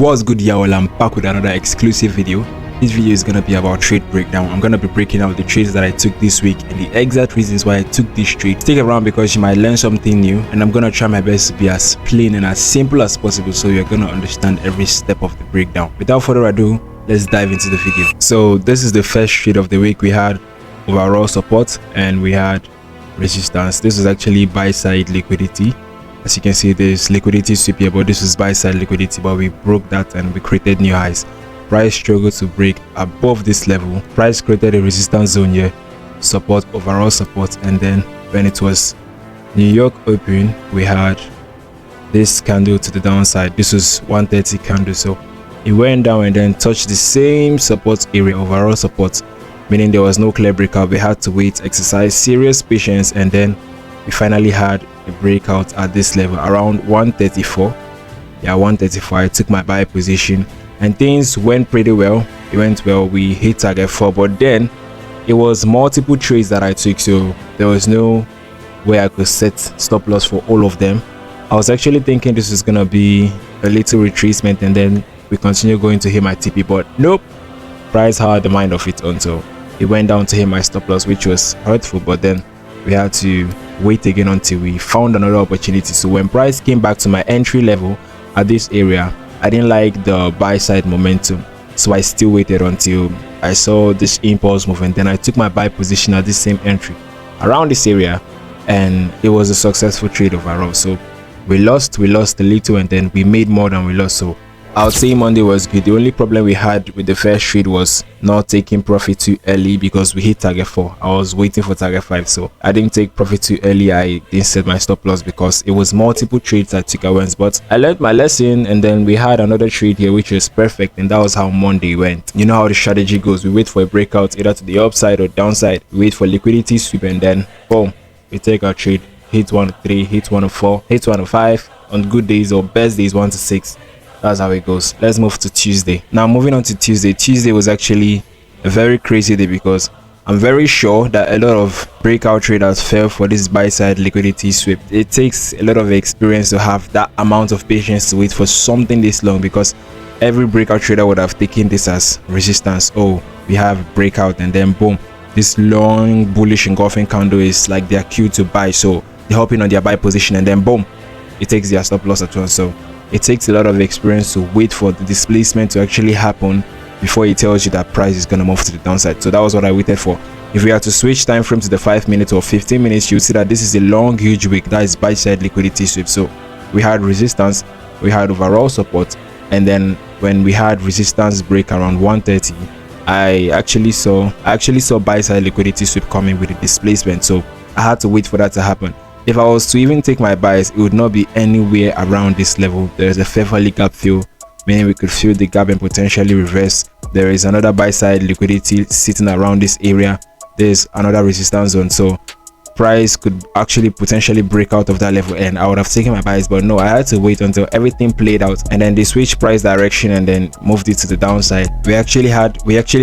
What's good, y'all? I'm back with another exclusive video. This video is gonna be about trade breakdown. I'm gonna be breaking out the trades that I took this week and the exact reasons why I took this trade. Stick around because you might learn something new, and I'm gonna try my best to be as plain and as simple as possible so you're gonna understand every step of the breakdown. Without further ado, let's dive into the video. So this is the first trade of the week. We had overall support and we had resistance. This is actually buy side liquidity. As you can see, there's liquidity sweep here, but this is buy side liquidity, but we broke that and we created new highs. Price struggled to break above this level. Price created a resistance zone here, support, overall support, and then when it was New York open, we had this candle to the downside. This was 130 candle, so it went down and then touched the same support area, overall support, meaning there was no clear breakout. We had to wait, exercise serious patience, and then we finally had a breakout at this level around 134. Yeah, 134. I took my buy position and things went pretty well. It went well. We hit target 4, but then it was multiple trades that I took, so there was no way I could set stop loss for all of them. I was actually thinking this is gonna be a little retracement and then we continue going to hit my TP, but nope. Price had the mind of it until it went down to hit my stop loss, which was hurtful, but then we had to wait again until we found another opportunity. So when price came back to my entry level at this area, I didn't like the buy side momentum, so I still waited until I saw this impulse move, and then I took my buy position at this same entry around this area, and it was a successful trade overall. So we lost a little and then we made more than we lost. So I would say Monday was good. The only problem we had with the first trade was not taking profit too early because we hit target 4. I was waiting for target 5, so I didn't take profit too early. I didn't set my stop loss because it was multiple trades I took at once, but I learned my lesson, and then we had another trade here which was perfect, and that was how Monday went. You know how the strategy goes. We wait for a breakout either to the upside or downside. We wait for liquidity sweep, and then boom, we take our trade. Hit 1 to 3, hit 1 to 4, hit 1 to 5. On good days or best days, 1 to 6. That's how it goes. Let's move to Tuesday. Now moving on to Tuesday. Tuesday was actually a very crazy day because I'm very sure that a lot of breakout traders fell for this buy side liquidity sweep. It takes a lot of experience to have that amount of patience to wait for something this long, because every breakout trader would have taken this as resistance. Oh, we have breakout, and then boom, this long bullish engulfing candle is like their cue to buy, so they're hopping on their buy position, and then boom, it takes their stop loss at once. So it takes a lot of experience to wait for the displacement to actually happen before it tells you that price is going to move to the downside. So that was what I waited for. If we had to switch time frame to the 5 minutes or 15 minutes, you'll see that this is a long huge wick. That is buy side liquidity sweep. So we had resistance, we had overall support, and then when we had resistance break around 130, I actually saw buy side liquidity sweep coming with the displacement. So I had to wait for that to happen. If I was to even take my buys, it would not be anywhere around this level. There's a fair value gap fill, meaning we could fill the gap and potentially reverse. There is another buy side liquidity sitting around this area. There's another resistance zone, so price could actually potentially break out of that level, and I would have taken my buys, but no, I had to wait until everything played out, and then they switched price direction and then moved it to the downside. We actually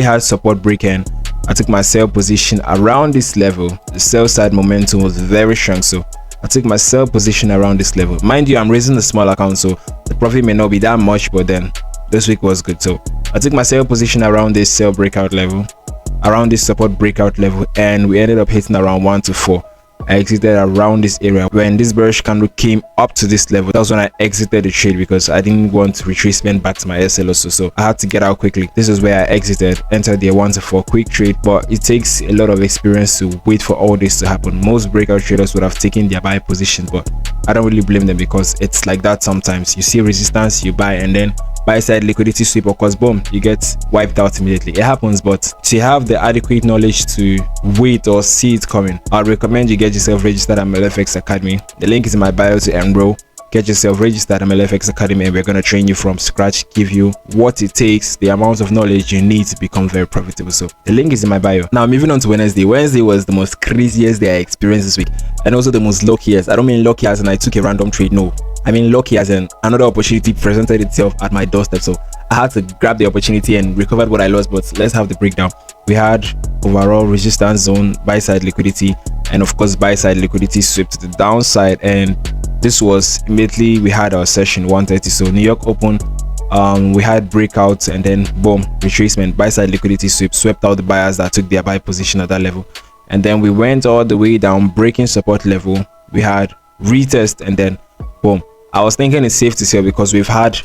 had support break, and I took my sell position around this level. The sell side momentum was very strong, so I took my sell position around this level. Mind you, I'm raising a small account, so the profit may not be that much, but then this week was good. So I took my sell position around this sell breakout level, around this support breakout level, and we ended up hitting around 1 to 4. I exited around this area. When this bearish candle came up to this level, that was when I exited the trade because I didn't want retracement back to my SL also, so I had to get out quickly. This is where I exited, entered the 1 to 4 quick trade, but it takes a lot of experience to wait for all this to happen. Most breakout traders would have taken their buy positions, but I don't really blame them because it's like that sometimes. You see resistance, you buy, and then buy side liquidity sweep, of course, boom, you get wiped out immediately. It happens, but to have the adequate knowledge to wait or see it coming, I'd recommend you get yourself registered at Mellowfxacademy. The link is in my bio to enroll. Get yourself registered at Mellowfxacademy, and we're going to train you from scratch, give you what it takes, the amount of knowledge you need to become very profitable. So the link is in my bio. Now moving on to Wednesday. Wednesday was the most craziest day I experienced this week, and also the most luckiest. I don't mean lucky as in I took a random trade, no, I mean lucky as in another opportunity presented itself at my doorstep, so I had to grab the opportunity and recovered what I lost. But let's have the breakdown. We had overall resistance zone, buy side liquidity, and of course buy side liquidity sweep to the downside, and this was immediately we had our session 130. So New York open we had breakouts, and then boom, retracement, buy side liquidity sweep, swept out the buyers that took their buy position at that level. And then we went all the way down, breaking support level. We had retest, and then boom. I was thinking it's safe to sell because we've had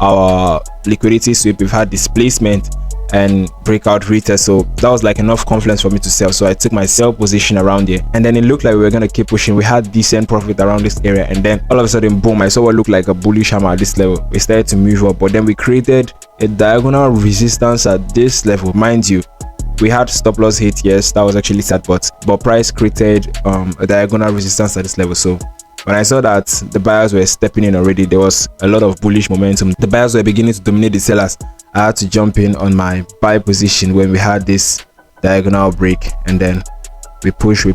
our liquidity sweep, we've had displacement and breakout retest, so that was like enough confidence for me to sell. So I took my sell position around here, and then it looked like we were gonna keep pushing. We had decent profit around this area, and then all of a sudden, boom, I saw what looked like a bullish hammer at this level. We started to move up, but then we created a diagonal resistance at this level. Mind you, we had stop loss hit, yes, that was actually sad, but price created a diagonal resistance at this level. So when I saw that the buyers were stepping in already, there was a lot of bullish momentum. The buyers were beginning to dominate the sellers. I had to jump in on my buy position when we had this diagonal break, and then we push.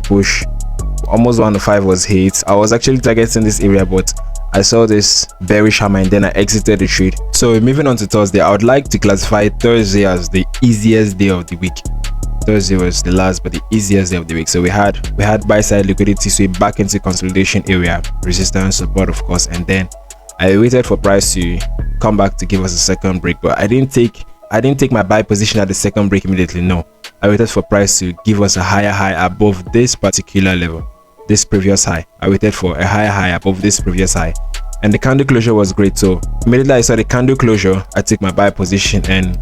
Almost 1 to 5 was hit. I was actually targeting this area, but I saw this bearish hammer, and then I exited the trade. So moving on to Thursday, I would like to classify Thursday as the easiest day of the week. Thursday was the last but the easiest day of the week. So we had buy side liquidity sweep back into consolidation area, resistance, support, of course, and then I waited for price to come back to give us a second break, but I didn't take my buy position at the second break immediately. No, I waited for price to give us a higher high above this particular level, this previous high. I waited for a higher high above this previous high, and the candle closure was great. So immediately I saw the candle closure, I took my buy position, and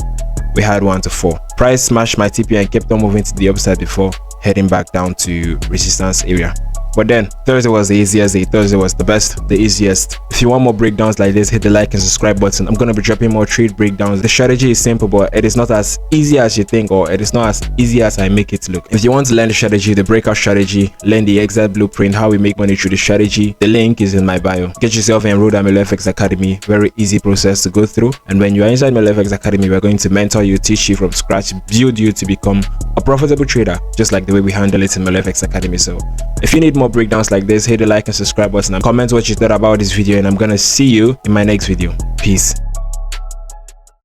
we had 1 to 4. Price smashed my TP and kept on moving to the upside before heading back down to resistance area. But then Thursday was the easiest day. Thursday was the best, the easiest. If you want more breakdowns like this, hit the like and subscribe button. I'm going to be dropping more trade breakdowns. The strategy is simple, but it is not as easy as you think, or it is not as easy as I make it look. If you want to learn the strategy, the breakout strategy, learn the exact blueprint, how we make money through the strategy, the link is in my bio. Get yourself enrolled at Mellowfxacademy. Very easy process to go through. And when you are inside Mellowfxacademy, we're going to mentor you, teach you from scratch, build you to become a profitable trader, just like the way we handle it in Mellowfxacademy. So if you need more breakdowns like this, hit the like and subscribe button and comment what you thought about this video, and I'm gonna see you in my next video. Peace.